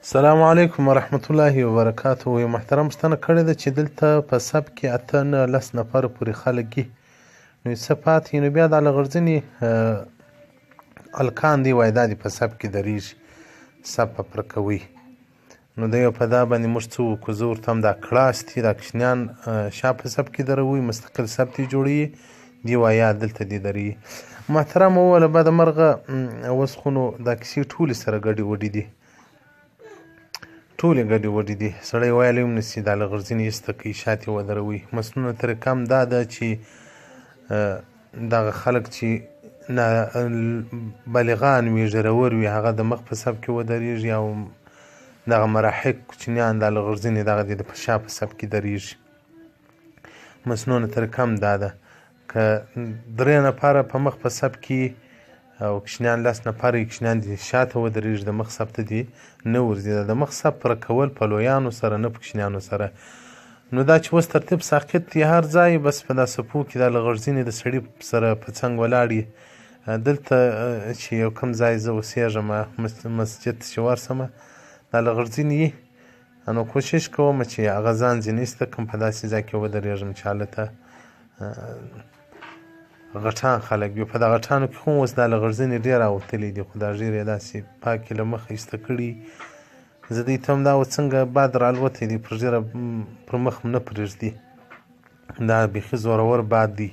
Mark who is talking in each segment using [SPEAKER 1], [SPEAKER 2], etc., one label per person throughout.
[SPEAKER 1] السلام علیکم ورحمة الله وبرکاته. یو محترم پوښتنه کړې ده چې دلته په سب کې 8 نه 10 نفره پورې خلک وي، نو څه پاتې نو بیا د لغړځنې هلکان دی وایي دا دې په سب کې درېږي، سب په پوره کوي. نو د یو په دا باندې موږ څه وکړو؟ زه ورته وایم دا کړاس دي، دا کوچنیان شا په سب کې دروي، مستقل سب دې جوړوي، دی وایي یا دلته دې درېږي. محترم وویله بدمرغه اوس خو نو دا کیسې ټولې سره ګډې وډې دي، ټولې ګډې وډې دي. سړی ویلی هم نشي دا لغړځنې ایسته کوي، شاتې ودروي. مسنونه طریقه هم دا ده چې دغه خلک چې بالغان وي، ژرور وي، هغه د مخ په سب کې ودرېږي، او دغه مراحق کوچنیان دا لغړځنې دغه دي د په شا په سب کې درېږي. مسنونه طریقه هم دا ده که 3 نفره په مخ په سب کې او کوچنیان 10 نفره یې کوچنیان دې شاته ودرېږي، د مخ سب ته دې نه ورځي. د مخ سب پوره کول په لویانو سره نه په کوچنیانو سره. نو دا چې اوس ترتیب ساقط دی هر ځای، بس په دا صفو کې دا لغړځنې د سړي سره په څنګ ولاړ یي. دلته چې یو کوم ځای زه اوسېږم مسجد چې ورسمه دا لغړځنې یي، نو کوشش کوم چې هغه ځان ځینې ایسته کړم، په داسې ځای کې ودرېږم چې هلته غټان خلک وي. په دا غټانو کې خو اوس دا لغړځنې ډېر راوتلي دي، خو دا ږیرې یې داسې پاکې له مخه ایسته کړي. زه دوی ته هم دا اوس څنګه باد رالوتی دی، پر ږیره پر مخ نه پرېږدي، دا بیخي زورور باد دی.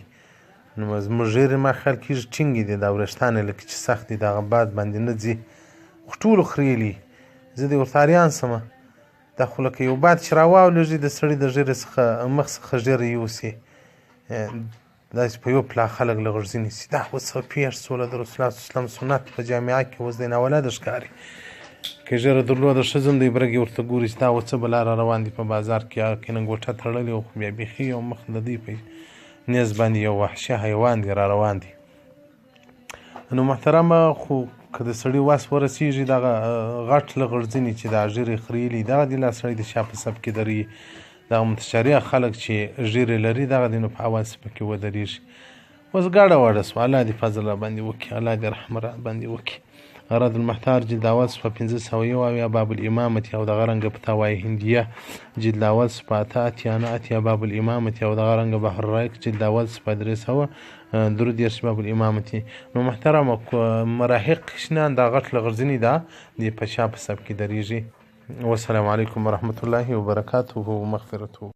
[SPEAKER 1] نو زموږ ږیرې ما خیال کېږي ټینګې دي، دا وریښتان یې لکه چې سخت دي، دغه باد باندې نه ځي، خو ټولو خریلي. زه دې ورته حیران شمه، دا خو لکه یو باد چې راواولېږي د سړي د ږیرې څخه مخ څخه ږیره یوسي، داسې په یو پلا خلک لغړځنې شي. دا اوس څه پېښ شوله؟ د رسول الله صلی الله علیه وسلم سنت په جامعه کې اوس دی ناولده ښکاري. که ږیره درلوده ښه ځم دی برګې ورته ګوري چې دا اوس څه بلا را روان دي په بازار کې، هغه کې ننګوټه تړلې وه، خو بیا بیخي یو مخ د دوی په نیز باندې یو وحشي حیوان دی را روان دی. نو محترمه خو که د سړي وس ورسېږي دغه غټ لغړځنې چې دا ږیرې خریلي دغه دي لا سړی د شا په سب کې درېږي. دغه متشرع خلک چې ږیرې لري دغه دي نو په هوا سپه کې ودرېږي. اوس ګډه وډه شوه، الله دې فضل راباندې وکړي، الله دې رحم راباندې وکړي. غرض المحتار جلد اول صفحه 501 باب الامامة او دغه رنګه فتاوای هندیه جلد اول صفحه 88 باب الامامة او دغه رنګه بحر الرایق جلد اول صفحه 300 درود یې باب الامامة. نو محترمه مراحق کوچنیان دا غټ لغړځنې ده د په شا په سب کې درېږي. والسلام علیکم ورحمة الله وبرکاته ومغفرته.